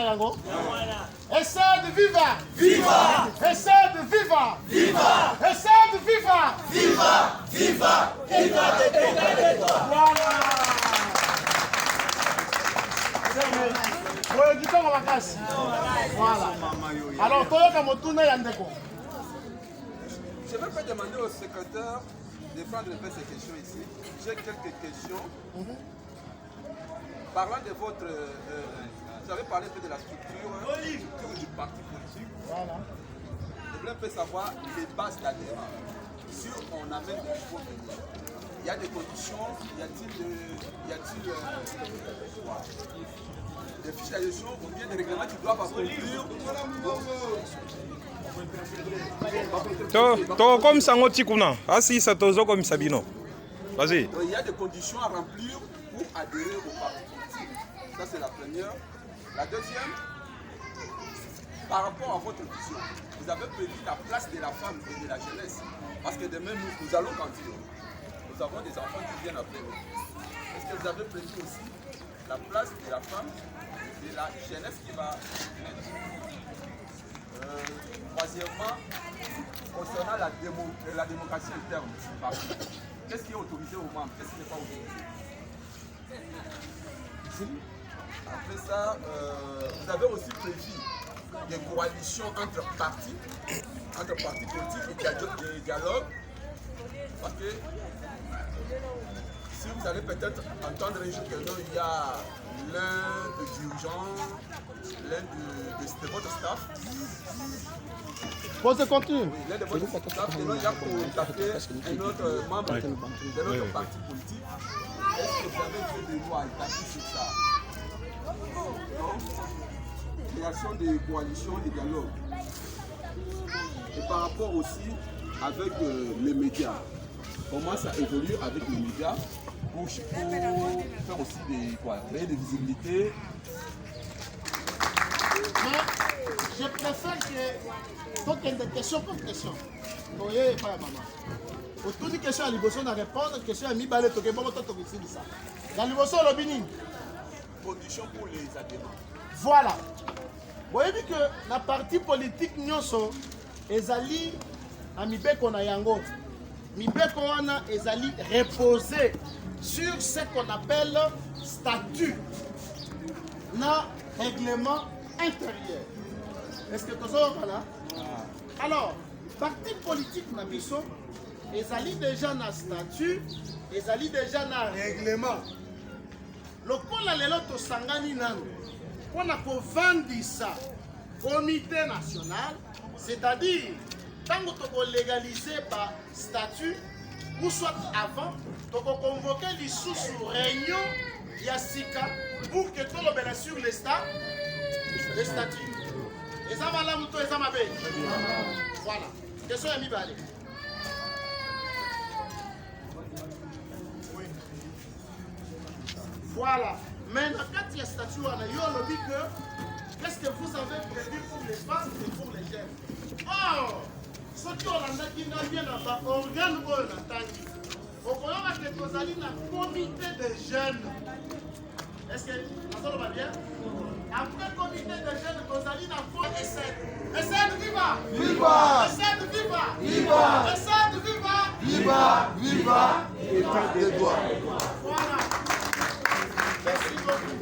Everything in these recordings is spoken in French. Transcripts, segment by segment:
Yango. Essad viva! Viva! Essad viva! Viva! Essad viva! Viva! Viva! Viva! Voilà! Voilà. Alors, toi, comme tu n'as pas je ne vais pas demander au secrétaire de prendre ces questions ici. J'ai quelques questions. Parlant de votre... vous avez parlé un peu de la structure du parti politique. Voilà. Je voulais un peu savoir les bases d'adhérents. Si on amène des nouveaux venus, il y a des conditions, y a-t-il des fiches d'adhésion ou bien des règlements qui doivent accomplir? To comme ça ngoti kuna. Asi ça tozo comme Sabino. Vas-y. Il y a des conditions à remplir pour adhérer au parti politique. Ça c'est la première. La deuxième, par rapport à votre vision, vous avez prévu la place de la femme et de la jeunesse. Parce que demain nous allons grandir. Nous avons des enfants qui viennent après nous. Est-ce que vous avez prévu aussi la place de la femme et de la jeunesse qui va naître? Troisièmement, concernant la démocratie interne, qu'est-ce qui est autorisé aux membres, qu'est-ce qui n'est pas autorisé? Après ça, vous avez aussi prévu des coalitions entre partis politiques et des dialogues. Parce que si vous allez peut-être entendre un jour que non, il y a l'un des dirigeants, l'un de votre staff. Pose continue. Oui, l'un de votre staff, il a contacté un autre membre de notre parti politique. Est-ce que vous avez fait des lois établies sur ça? Non. Création des coalitions et dialogues. Et par rapport aussi avec les médias, comment ça évolue avec les médias pour faire aussi créer des visibilités. Mais je préfère que donc il y ait des questions comme questions. Voyez pas maman. Autour des questions à l'Iboso on répondre question à mi balé toke bon to toke ici ça. Dans l'Iboso le bini. Conditions pour les adhérents. Voilà. Vous voyez que la partie politique nyonso ezali a mibeko na yango. Mibeko wana ezali reposer sur ce qu'on appelle statut na règlement intérieur. Est-ce que tu as là? Alors, parti politique na biso ezali déjà na statut, ezali déjà na règlement. Lokola lelo to sangani nano pour kovandisa comité national, c'est-à-dire tant que tu légaliser par statut ou soit avant, tu convoquer les sous réunion Yassika pour que tout le bien sur les statuts. Et ça va là, et ça m'a fait. Voilà. Question à mi-balé. Voilà. Maintenant, quand il y a statut, on a dit que qu'est-ce que vous avez prévu pour les femmes et pour les jeunes? Or, ce qui ont bien là-bas, organe ou l'attente. Au moment que vous allez dans le comité de jeunes. Est-ce que ça va bien? Après le comité de jeunes, vous allez dans le fond essai. Essai de viva! Viva! Essai de viva! Viva! Essai de viva! Viva! Viva! État de droit. Voilà. Merci beaucoup.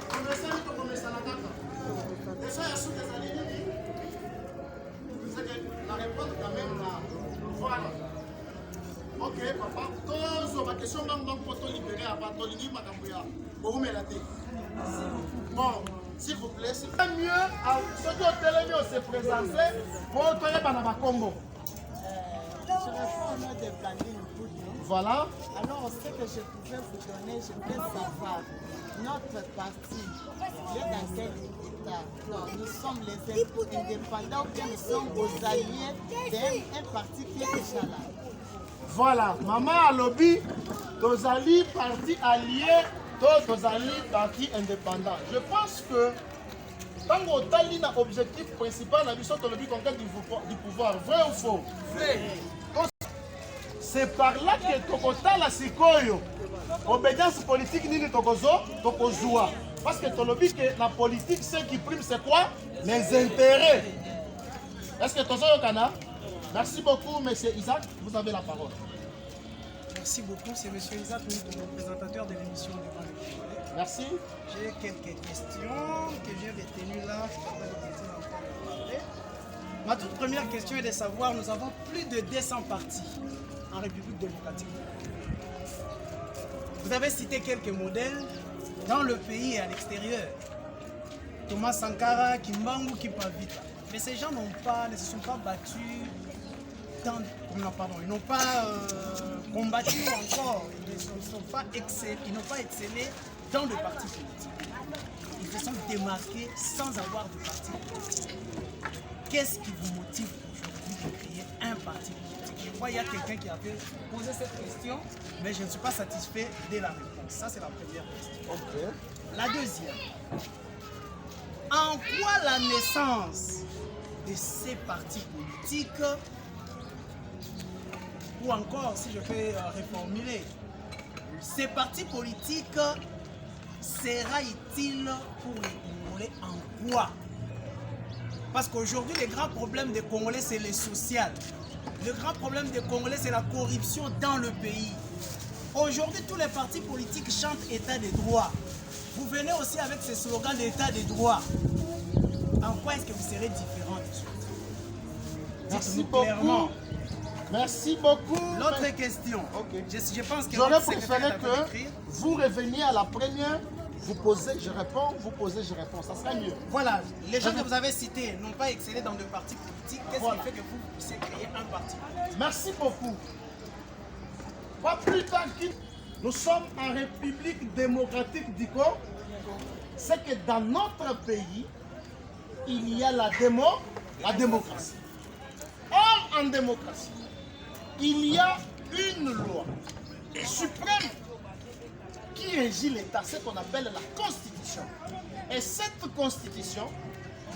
Commencez à commencer à la date. Et ça, il y a sous des années. C'est que la réponse quand même là. Voilà. Ok, papa. Tous ma question donc pour te libérer avant de libérer ma cambouya. Bon, vous m'élatez. Bon, s'il vous plaît, c'est pas mieux à ceux qui ont télé se présenter pour entrer dans ma Congo. Je réponds au nom de Blandine Boudou. Voilà. Alors, ce que je pouvais vous donner, je voulais savoir notre parti, il est dans quel état? Non, nous sommes les indépendants, bien nous sommes aux alliés d'un parti qui est déjà là. Voilà, maman a lobby, tous alliés parti allié, tous alliés parti indépendant. Je pense que tant qu'on a l'objectif principal, on a vu ça lobby conquête du pouvoir. Vrai ou faux? Vrai. C'est par là que Tokota la Sikoyo, obédience politique nini Tokozo, Tokozua. Parce que tu que la politique, ce qui prime, c'est quoi? Les intérêts. Est-ce que tu as au Canada? Merci beaucoup, M. Isaac. Vous avez la parole. Merci beaucoup, c'est M. Isaac, le présentateur de l'émission Devant le Congolais. Merci. J'ai quelques questions que j'ai retenues là. Ma toute première question est de savoir, nous avons plus de 200 partis en République démocratique. Vous avez cité quelques modèles dans le pays et à l'extérieur. Thomas Sankara, Kimbangu, Kipavita. Mais ces gens ne se sont pas battus ils n'ont pas combattu encore, ils n'ont pas excellé dans le parti politique. Ils se sont démarqués sans avoir de parti politique. Qu'est-ce qui vous motive aujourd'hui de créer un parti politique? Je crois qu'il y a quelqu'un qui avait posé cette question, mais je ne suis pas satisfait de la réponse. Ça, c'est la première question. Okay. La deuxième. En quoi la naissance de ces partis politiques, ou encore, si je peux reformuler, ces partis politiques sera utile pour les Congolais en quoi? Parce qu'aujourd'hui, le grand problème des Congolais, c'est le social. Le grand problème des Congolais, c'est la corruption dans le pays. Aujourd'hui, tous les partis politiques chantent État de droit. Vous venez aussi avec ce slogan d'État de droit. En quoi est-ce que vous serez différent des autres? Merci beaucoup. Merci beaucoup. L'autre question. Okay. Je pense que j'aurais préféré que vous reveniez à la première, vous posez, je réponds, vous posez, je réponds. Ça serait mieux. Voilà, les gens que vous avez cités n'ont pas excellé dans le parti politique. Qu'est-ce qui fait que vous puissiez créer un parti politique? Merci beaucoup. Pas plus tard que nous sommes en République démocratique du Congo, c'est que dans notre pays, il y a la démocratie. Or, en démocratie, il y a une loi suprême qui régit l'État, ce qu'on appelle la Constitution. Et cette Constitution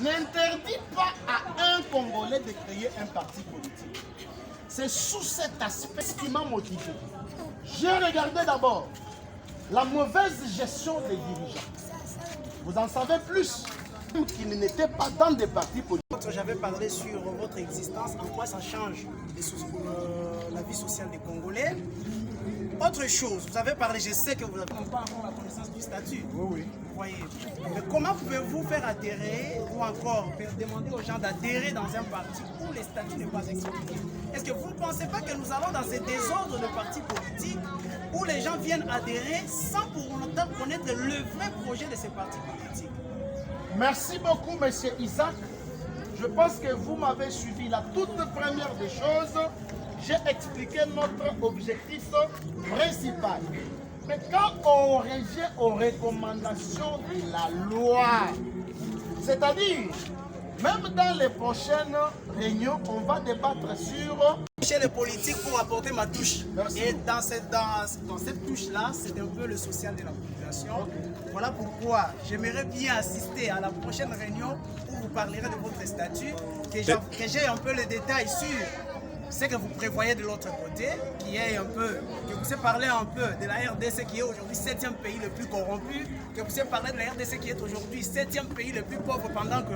n'interdit pas à un Congolais de créer un parti politique. C'est sous cet aspect qui m'a motivé. J'ai regardé d'abord la mauvaise gestion des dirigeants. Vous en savez plus, qui n'étaient pas dans des partis politiques. J'avais parlé sur votre existence, en quoi ça change la vie sociale des Congolais. Autre chose, vous avez parlé, je sais que vous n'avez pas encore la connaissance du statut. Oui. Vous voyez. Mais comment pouvez-vous faire adhérer ou encore demander aux gens d'adhérer dans un parti où les statuts n'est pas expliqué? Est-ce que vous ne pensez pas que nous allons dans ce désordre de partis politiques où les gens viennent adhérer sans pour autant connaître le vrai projet de ces partis politiques? Merci beaucoup, M. Isaac. Je pense que vous m'avez suivi. La toute première des choses, j'ai expliqué notre objectif principal. Mais quand on revient aux recommandations de la loi, c'est-à-dire, même dans les prochaines réunions, on va débattre sur... Chez les politiques pour apporter ma touche. Merci. Et dans cette touche-là, c'est un peu le social de la population. Voilà pourquoi j'aimerais bien assister à la prochaine réunion où vous parlerez de votre statut, que j'ai un peu les détails sur ce que vous prévoyez de l'autre côté, qui est un peu, que vous puissiez parler un peu de la RDC qui est aujourd'hui 7e pays le plus corrompu, que vous puissiez parler de la RDC qui est aujourd'hui 7e pays le plus pauvre pendant que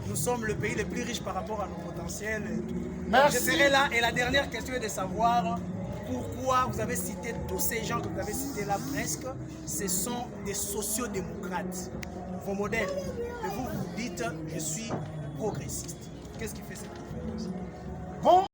nous sommes le pays le plus riche par rapport à nos potentiels. Merci. Je serai là et la dernière question est de savoir pourquoi vous avez cité tous ces gens que vous avez cités là presque, ce sont des sociodémocrates, vos modèles. Et vous dites, je suis progressiste. Qu'est-ce qui fait cette différence? Bon.